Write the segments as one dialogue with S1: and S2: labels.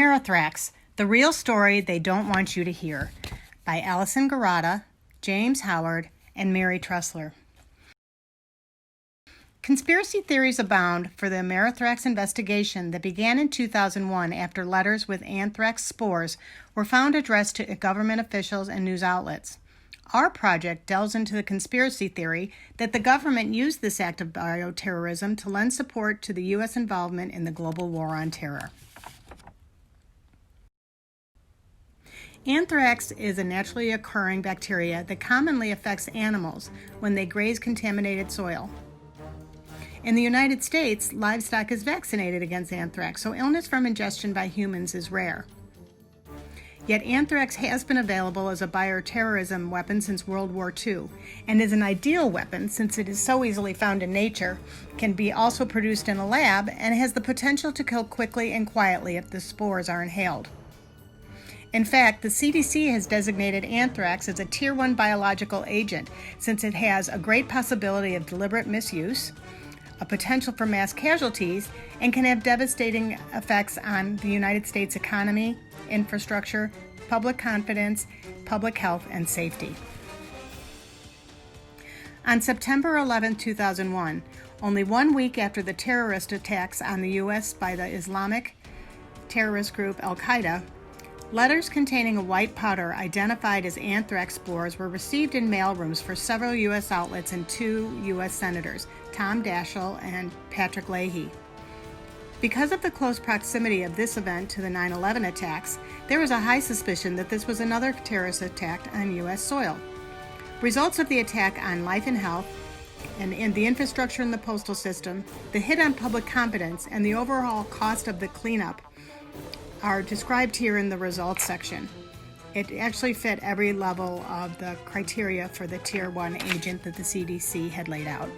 S1: Amerithrax, The Real Story They Don't Want You to Hear, by Alison Garada, James Howard, and Mary Tressler. Conspiracy theories abound for the Amerithrax investigation that began in 2001 after letters with anthrax spores were found addressed to government officials and news outlets. Our project delves into the conspiracy theory that the government used this act of bioterrorism to lend support to the U.S. involvement in the global war on terror. Anthrax is a naturally occurring bacteria that commonly affects animals when they graze contaminated soil. In the United States, livestock is vaccinated against anthrax, so illness from ingestion by humans is rare. Yet anthrax has been available as a bioterrorism weapon since World War II, and is an ideal weapon since it is so easily found in nature, can be also produced in a lab, and has the potential to kill quickly and quietly if the spores are inhaled. In fact, the CDC has designated anthrax as a Tier 1 biological agent since it has a great possibility of deliberate misuse, a potential for mass casualties, and can have devastating effects on the United States economy, infrastructure, public confidence, public health, and safety. On September 11, 2001, only 1 week after the terrorist attacks on the U.S. by the Islamic terrorist group al-qaeda, letters containing a white powder identified as anthrax spores were received in mailrooms for several U.S. outlets and 2 U.S. senators, Tom Daschle and Patrick Leahy. Because of the close proximity of this event to the 9/11 attacks, there was a high suspicion that this was another terrorist attack on U.S. soil. Results of the attack on life and health, and in the infrastructure in the postal system, the hit on public confidence, and the overall cost of the cleanup are described here in the results section. It actually fit every level of the criteria for the Tier 1 agent that the CDC had laid out.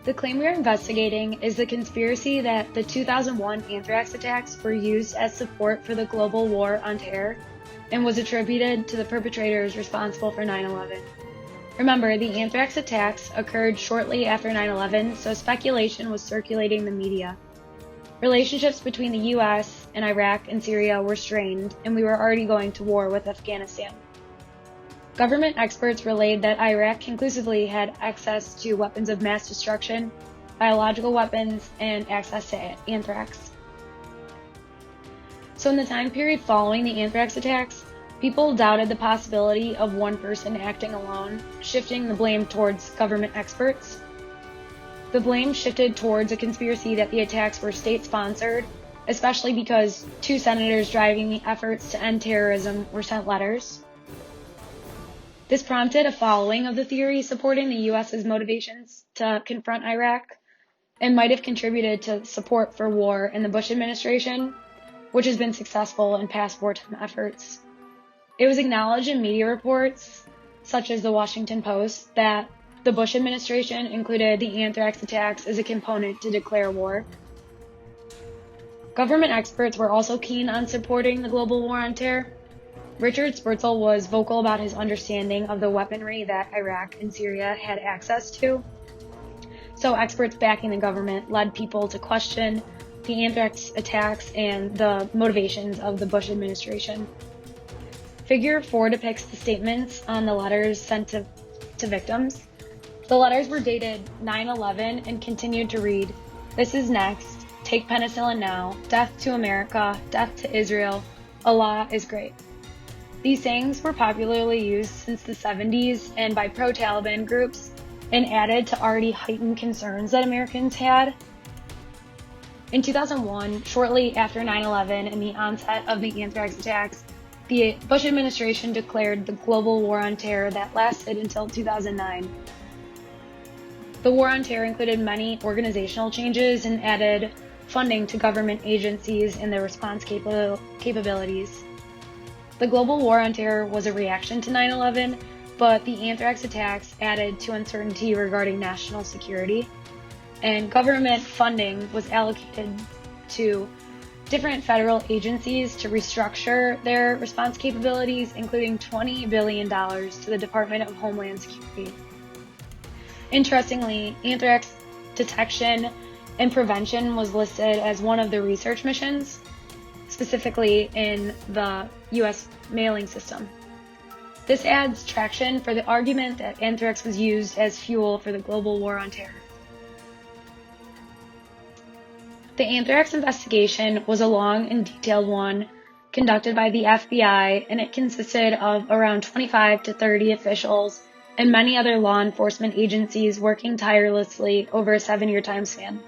S2: The claim we are investigating is the conspiracy that the 2001 anthrax attacks were used as support for the global war on terror and was attributed to the perpetrators responsible for 9/11. Remember, the anthrax attacks occurred shortly after 9/11, so speculation was circulating in the media. Relationships between the U.S. and Iraq and Syria were strained, and we were already going to war with Afghanistan. Government experts relayed that Iraq conclusively had access to weapons of mass destruction, biological weapons, and access to anthrax. So in the time period following the anthrax attacks, people doubted the possibility of one person acting alone, shifting the blame towards government experts. The blame shifted towards a conspiracy that the attacks were state-sponsored, especially because 2 senators driving the efforts to end terrorism were sent letters. This prompted a following of the theory supporting the U.S.'s motivations to confront Iraq, and might have contributed to support for war in the Bush administration, which has been successful in past wartime efforts. It was acknowledged in media reports, such as the Washington Post, that the Bush administration included the anthrax attacks as a component to declare war. Government experts were also keen on supporting the global war on terror. Richard Spurzel was vocal about his understanding of the weaponry that Iraq and Syria had access to. So experts backing the government led people to question the anthrax attacks and the motivations of the Bush administration. Figure 4 depicts the statements on the letters sent to victims. The letters were dated 9/11 and continued to read, "This is next. Take penicillin now. Death to America. Death to Israel. Allah is great." These sayings were popularly used since the 70s and by pro-Taliban groups, and added to already heightened concerns that Americans had. In 2001, shortly after 9/11 and the onset of the anthrax attacks, the Bush administration declared the global war on terror that lasted until 2009. The war on terror included many organizational changes and added funding to government agencies and their response capabilities. The global war on terror was a reaction to 9/11, but the anthrax attacks added to uncertainty regarding national security, and government funding was allocated to different federal agencies to restructure their response capabilities, including $20 billion to the Department of Homeland Security. Interestingly, anthrax detection and prevention was listed as one of the research missions, specifically in the U.S. mailing system. This adds traction for the argument that anthrax was used as fuel for the global war on terror. The anthrax investigation was a long and detailed one conducted by the FBI, and it consisted of around 25 to 30 officials and many other law enforcement agencies working tirelessly over a 7-year time span.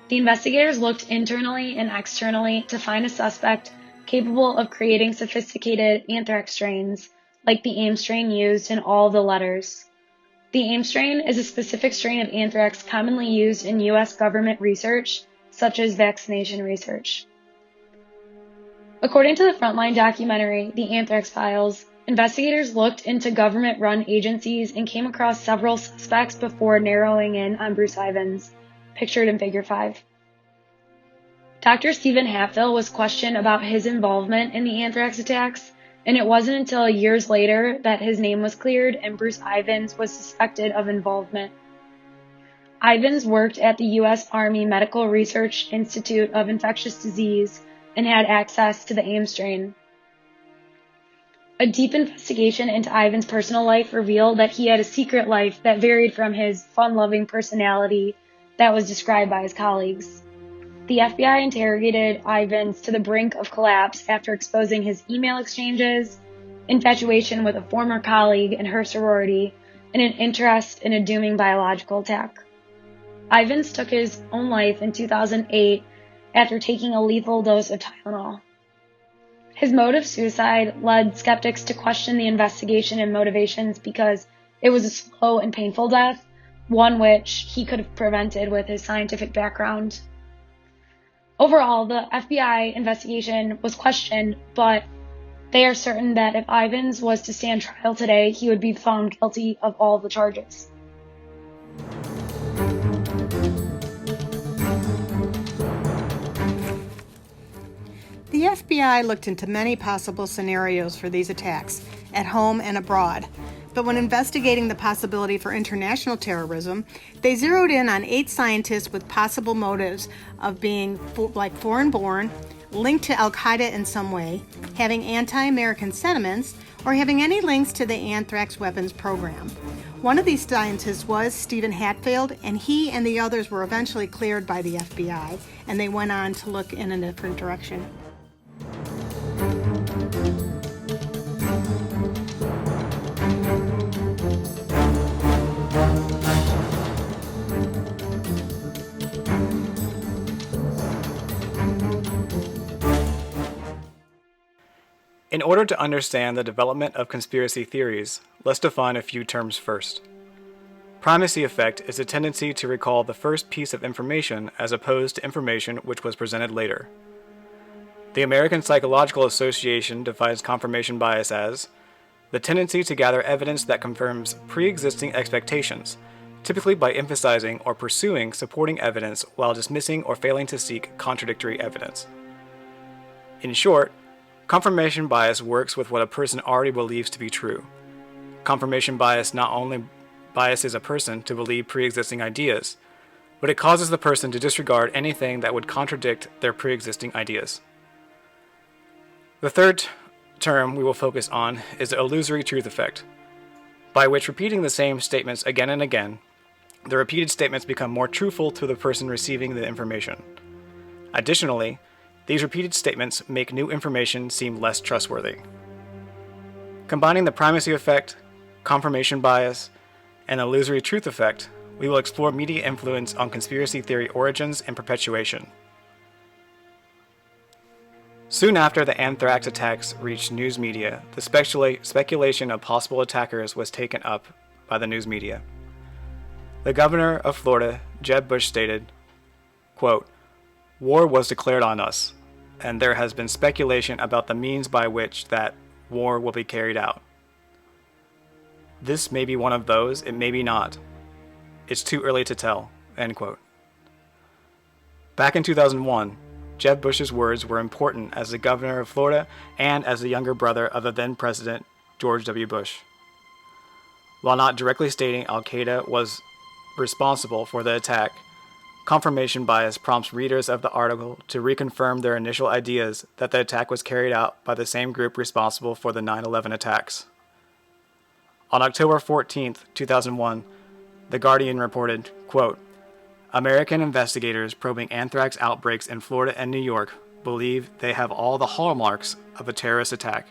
S2: The investigators looked internally and externally to find a suspect capable of creating sophisticated anthrax strains, like the AIM strain used in all the letters. The AIM strain is a specific strain of anthrax commonly used in U.S. government research, such as vaccination research. According to the Frontline documentary, The Anthrax Files, investigators looked into government-run agencies and came across several suspects before narrowing in on Bruce Ivins, pictured in Figure 5. Dr. Stephen Hatfill was questioned about his involvement in the anthrax attacks, and it wasn't until years later that his name was cleared and Bruce Ivins was suspected of involvement. Ivins worked at the U.S. Army Medical Research Institute of Infectious Disease and had access to the AIM strain. A deep investigation into Ivins' personal life revealed that he had a secret life that varied from his fun-loving personality that was described by his colleagues. The FBI interrogated Ivins to the brink of collapse after exposing his email exchanges, infatuation with a former colleague in her sorority, and an interest in a dooming biological attack. Ivins took his own life in 2008 after taking a lethal dose of Tylenol. His mode of suicide led skeptics to question the investigation and motivations because it was a slow and painful death, one which he could have prevented with his scientific background. Overall, the FBI investigation was questioned, but they are certain that if Ivins was to stand trial today, he would be found guilty of all the charges.
S1: The FBI looked into many possible scenarios for these attacks, at home and abroad. But when investigating the possibility for international terrorism, they zeroed in on 8 scientists with possible motives of being foreign-born, linked to al-qaeda in some way, having anti-American sentiments, or having any links to the anthrax weapons program. One of these scientists was Stephen Hatfield, and he and the others were eventually cleared by the FBI, and they went on to look in a different direction.
S3: In order to understand the development of conspiracy theories, let's define a few terms first. Primacy effect is a tendency to recall the first piece of information as opposed to information which was presented later. The American Psychological Association defines confirmation bias as the tendency to gather evidence that confirms pre-existing expectations, typically by emphasizing or pursuing supporting evidence while dismissing or failing to seek contradictory evidence. In short, confirmation bias works with what a person already believes to be true. Confirmation bias not only biases a person to believe pre-existing ideas, but it causes the person to disregard anything that would contradict their pre-existing ideas. The third term we will focus on is the illusory truth effect, by which repeating the same statements again and again, the repeated statements become more truthful to the person receiving the information. Additionally, these repeated statements make new information seem less trustworthy. Combining the primacy effect, confirmation bias, and illusory truth effect, we will explore media influence on conspiracy theory origins and perpetuation. Soon after the anthrax attacks reached news media, the speculation of possible attackers was taken up by the news media. The governor of Florida, Jeb Bush, stated, quote, "War was declared on us, and there has been speculation about the means by which that war will be carried out. This may be one of those, it may be not. It's too early to tell," end quote. Back in 2001, Jeb Bush's words were important as the governor of Florida and as the younger brother of the then President George W. Bush. While not directly stating al-qaeda was responsible for the attack, confirmation bias prompts readers of the article to reconfirm their initial ideas that the attack was carried out by the same group responsible for the 9/11 attacks. On October 14, 2001, The Guardian reported, quote, American investigators probing anthrax outbreaks in Florida and New York believe they have all the hallmarks of a terrorist attack,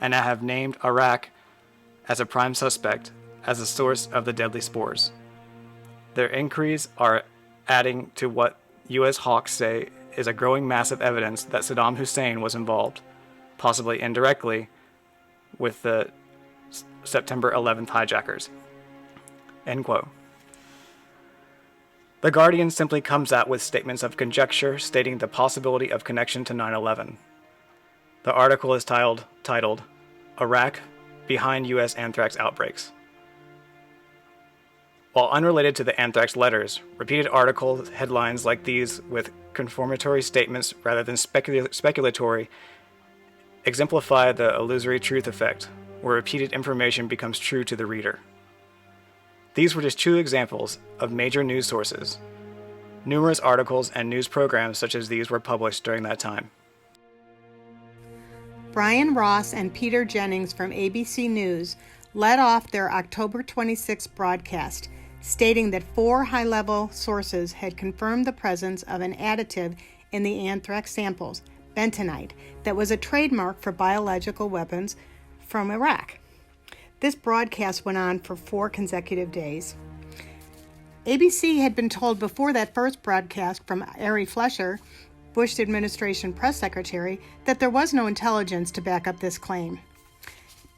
S3: and have named Iraq as a prime suspect as the source of the deadly spores. Their inquiries are adding to what U.S. hawks say is a growing mass of evidence that Saddam Hussein was involved, possibly indirectly, with the September 11th hijackers. End quote. The Guardian simply comes out with statements of conjecture stating the possibility of connection to 9/11. The article is titled Iraq Behind U.S. Anthrax Outbreaks. While unrelated to the anthrax letters, repeated article headlines like these with confirmatory statements rather than speculatory exemplify the illusory truth effect, where repeated information becomes true to the reader. These were just two examples of major news sources. Numerous articles and news programs such as these were published during that time.
S1: Brian Ross and Peter Jennings from ABC News led off their October 26 broadcast, stating that 4 high-level sources had confirmed the presence of an additive in the anthrax samples, bentonite, that was a trademark for biological weapons from Iraq. This broadcast went on for 4 consecutive days. ABC had been told before that first broadcast from Ari Fleischer, Bush administration press secretary, that there was no intelligence to back up this claim.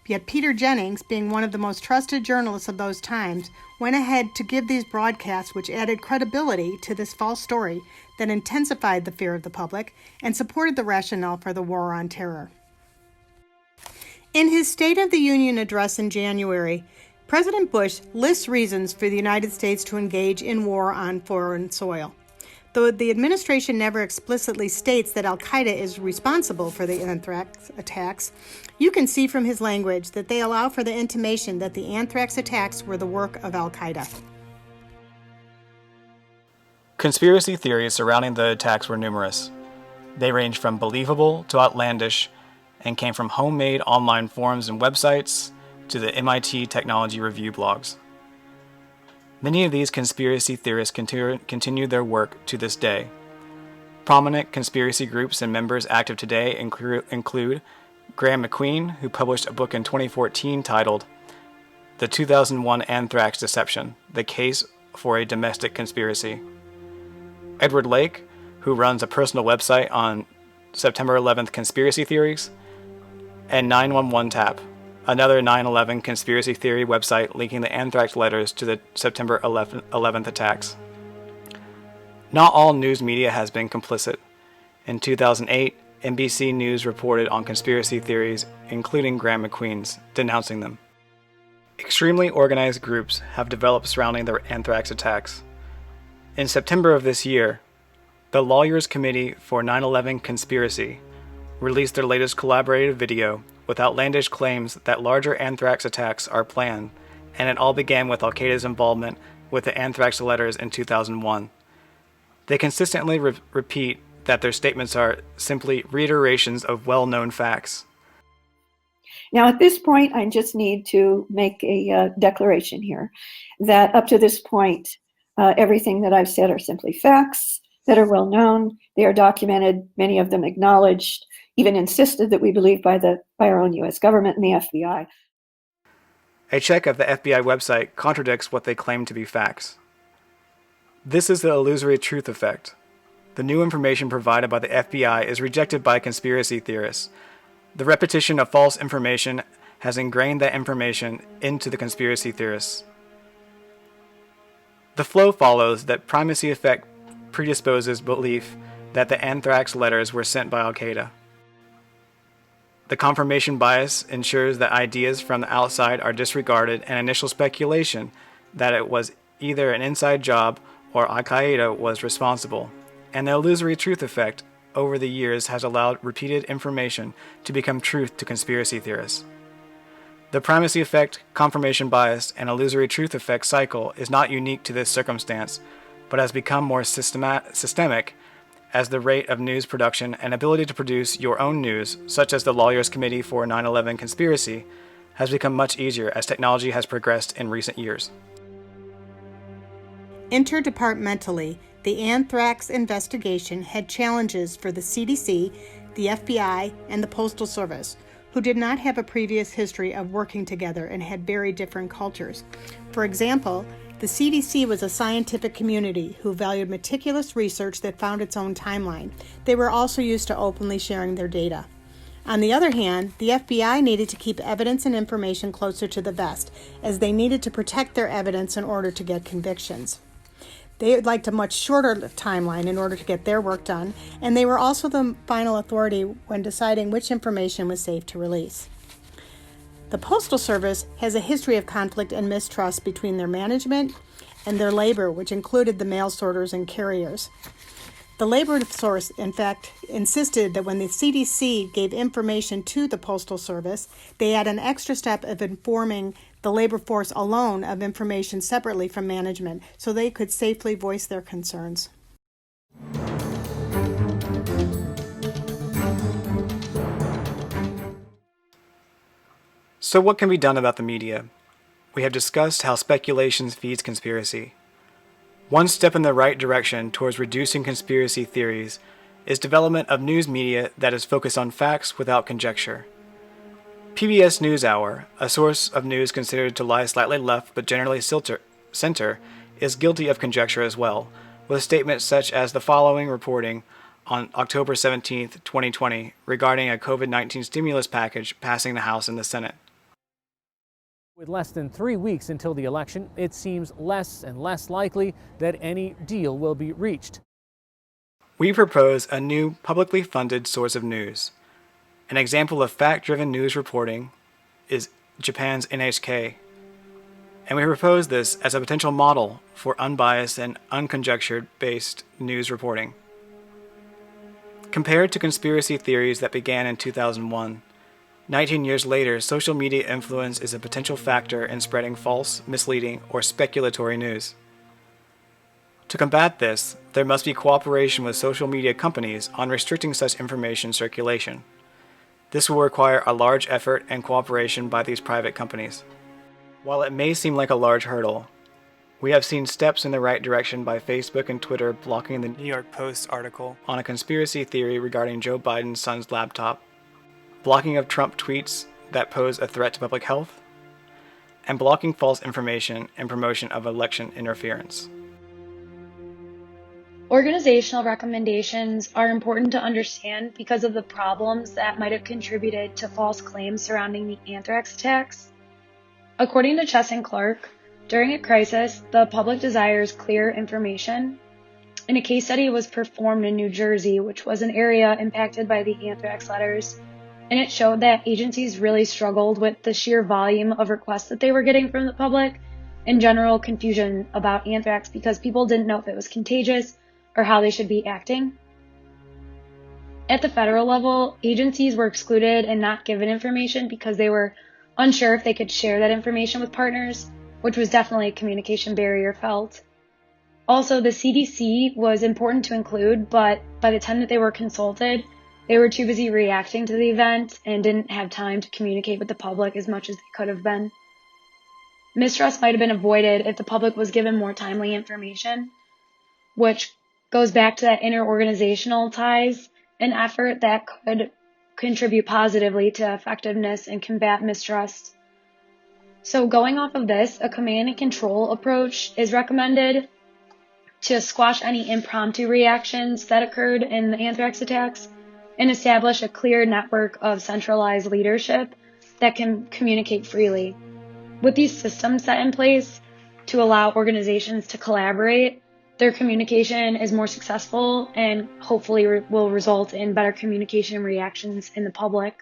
S1: Yet Peter Jennings, being one of the most trusted journalists of those times, went ahead to give these broadcasts which added credibility to this false story that intensified the fear of the public and supported the rationale for the war on terror. In his State of the Union address in January, President Bush lists reasons for the United States to engage in war on foreign soil. Though the administration never explicitly states that al-Qaeda is responsible for the anthrax attacks, you can see from his language that they allow for the intimation that the anthrax attacks were the work of al-Qaeda.
S3: Conspiracy theories surrounding the attacks were numerous. They ranged from believable to outlandish and came from homemade online forums and websites to the MIT Technology Review blogs. Many of these conspiracy theorists continue their work to this day. Prominent conspiracy groups and members active today include Graham McQueen, who published a book in 2014 titled The 2001 Anthrax Deception, The Case for a Domestic Conspiracy. Edward Lake, who runs a personal website on September 11th conspiracy theories, and 911 Tap, another 9/11 conspiracy theory website linking the anthrax letters to the September 11th attacks. Not all news media has been complicit. In 2008, NBC News reported on conspiracy theories, including Graham McQueen's, denouncing them. Extremely organized groups have developed surrounding the anthrax attacks. In September of this year, the Lawyers Committee for 9/11 Conspiracy released their latest collaborative video with outlandish claims that larger anthrax attacks are planned, and it all began with al-Qaeda's involvement with the anthrax letters in 2001. They consistently repeat that their statements are simply reiterations of well-known facts.
S4: Now, at this point, I just need to make a declaration here that up to this point, everything that I've said are simply facts that are well known. They are documented, many of them acknowledged, even insisted that we believe by our own U.S. government and the FBI.
S3: A check of the FBI website contradicts what they claim to be facts. This is the illusory truth effect. The new information provided by the FBI is rejected by conspiracy theorists. The repetition of false information has ingrained that information into the conspiracy theorists. The flow follows that primacy effect predisposes belief that the anthrax letters were sent by al-Qaeda. The confirmation bias ensures that ideas from the outside are disregarded and initial speculation that it was either an inside job or al-Qaeda was responsible. And the illusory truth effect over the years has allowed repeated information to become truth to conspiracy theorists. The primacy effect, confirmation bias, and illusory truth effect cycle is not unique to this circumstance, but has become more systemic as the rate of news production and ability to produce your own news, such as the Lawyers Committee for 9/11 Conspiracy, has become much easier as technology has progressed in recent years.
S1: Interdepartmentally, the ANTHRAX investigation had challenges for the CDC, the FBI, and the Postal Service, who did not have a previous history of working together and had very different cultures. For example, the CDC was a scientific community who valued meticulous research that found its own timeline. They were also used to openly sharing their data. On the other hand, the FBI needed to keep evidence and information closer to the vest, as they needed to protect their evidence in order to get convictions. They liked a much shorter timeline in order to get their work done, and they were also the final authority when deciding which information was safe to release. The Postal Service has a history of conflict and mistrust between their management and their labor, which included the mail sorters and carriers. The labor source, in fact, insisted that when the CDC gave information to the Postal Service, they had an extra step of informing the labor force alone of information separately from management so they could safely voice their concerns.
S3: So what can be done about the media? We have discussed how speculation feeds conspiracy. One step in the right direction towards reducing conspiracy theories is development of news media that is focused on facts without conjecture. PBS NewsHour, a source of news considered to lie slightly left but generally center, is guilty of conjecture as well, with statements such as the following reporting on October 17, 2020, regarding a COVID-19 stimulus package passing the House and the Senate.
S5: With less than 3 weeks until the election, it seems less and less likely that any deal will be reached.
S3: We propose a new publicly funded source of news. An example of fact-driven news reporting is Japan's NHK, and we propose this as a potential model for unbiased and unconjectured-based news reporting. Compared to conspiracy theories that began in 2001, 19 years later, social media influence is a potential factor in spreading false, misleading, or speculatory news. To combat this, there must be cooperation with social media companies on restricting such information circulation. This will require a large effort and cooperation by these private companies. While it may seem like a large hurdle, we have seen steps in the right direction by Facebook and Twitter blocking the New York Post article on a conspiracy theory regarding Joe Biden's son's laptop, blocking of Trump tweets that pose a threat to public health, and blocking false information and promotion of election interference.
S2: Organizational recommendations are important to understand because of the problems that might have contributed to false claims surrounding the anthrax attacks. According to Chess and Clark, during a crisis, the public desires clear information. And a case study was performed in New Jersey, which was an area impacted by the anthrax letters, and it showed that agencies really struggled with the sheer volume of requests that they were getting from the public and general confusion about anthrax because people didn't know if it was contagious or how they should be acting. At the federal level, agencies were excluded and not given information because they were unsure if they could share that information with partners, which was definitely a communication barrier felt. Also, the CDC was important to include, but by the time that they were consulted, they were too busy reacting to the event and didn't have time to communicate with the public as much as they could have been. Mistrust might have been avoided if the public was given more timely information, which goes back to that interorganizational ties and effort that could contribute positively to effectiveness and combat mistrust. So going off of this, a command and control approach is recommended to squash any impromptu reactions that occurred in the anthrax attacks and establish a clear network of centralized leadership that can communicate freely. With these systems set in place to allow organizations to collaborate, their communication is more successful and hopefully will result in better communication reactions in the public.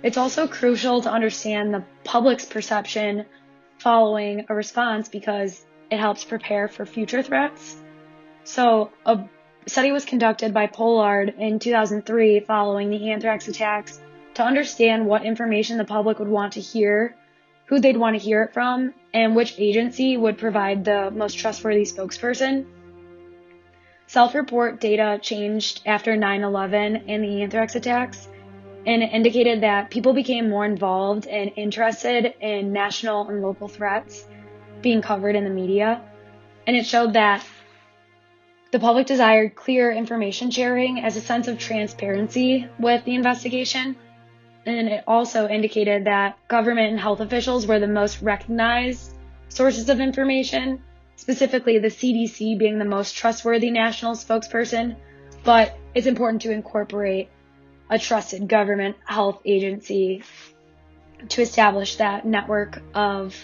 S2: It's also crucial to understand the public's perception following a response because it helps prepare for future threats. So a study was conducted by Pollard in 2003 following the anthrax attacks to understand what information the public would want to hear, who they'd want to hear it from, and which agency would provide the most trustworthy spokesperson. Self-report data changed after 9/11 and the anthrax attacks, and it indicated that people became more involved and interested in national and local threats being covered in the media. And it showed that the public desired clear information sharing as a sense of transparency with the investigation. And it also indicated that government and health officials were the most recognized sources of information, specifically the CDC being the most trustworthy national spokesperson. But it's important to incorporate a trusted government health agency to establish that network of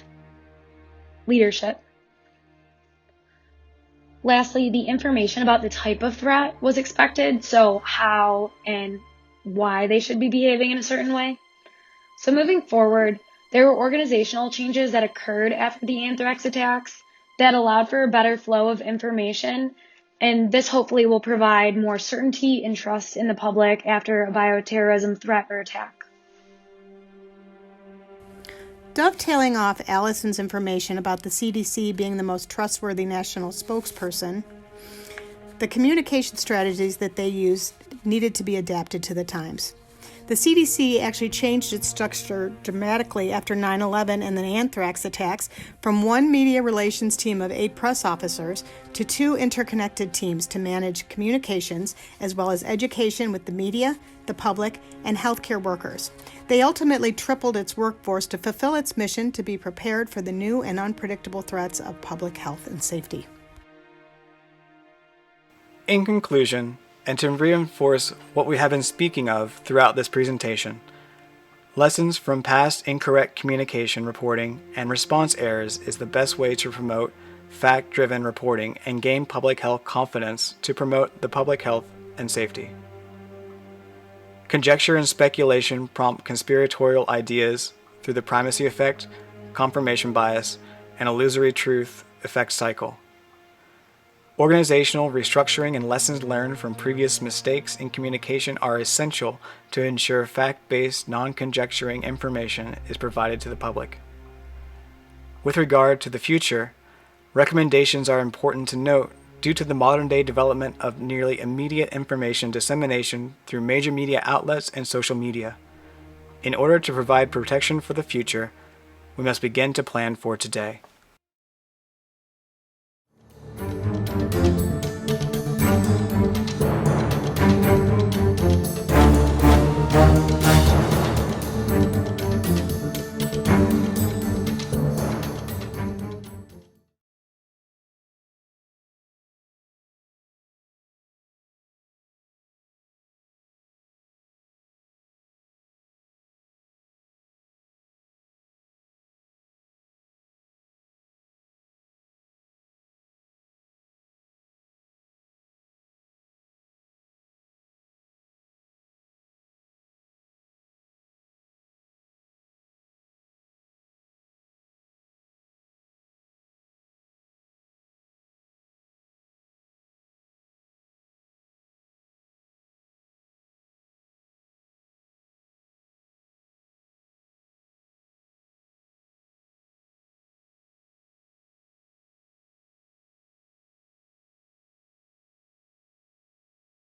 S2: leadership. Lastly, the information about the type of threat was expected, so how and why they should be behaving in a certain way. So moving forward, there were organizational changes that occurred after the anthrax attacks that allowed for a better flow of information, and this hopefully will provide more certainty and trust in the public after a bioterrorism threat or attack.
S1: Dovetailing off Allison's information about the CDC being the most trustworthy national spokesperson, the communication strategies that they used needed to be adapted to the times. The CDC actually changed its structure dramatically after 9/11 and the anthrax attacks from one media relations team of 8 press officers to 2 interconnected teams to manage communications as well as education with the media, the public, and healthcare workers. They ultimately tripled its workforce to fulfill its mission to be prepared for the new and unpredictable threats of public health and safety.
S3: In conclusion, and to reinforce what we have been speaking of throughout this presentation, lessons from past incorrect communication reporting and response errors is the best way to promote fact-driven reporting and gain public health confidence to promote the public health and safety. Conjecture and speculation prompt conspiratorial ideas through the primacy effect, confirmation bias, and illusory truth effect cycle. Organizational restructuring and lessons learned from previous mistakes in communication are essential to ensure fact-based, non-conjecturing information is provided to the public. With regard to the future, recommendations are important to note due to the modern-day development of nearly immediate information dissemination through major media outlets and social media. In order to provide protection for the future, we must begin to plan for today.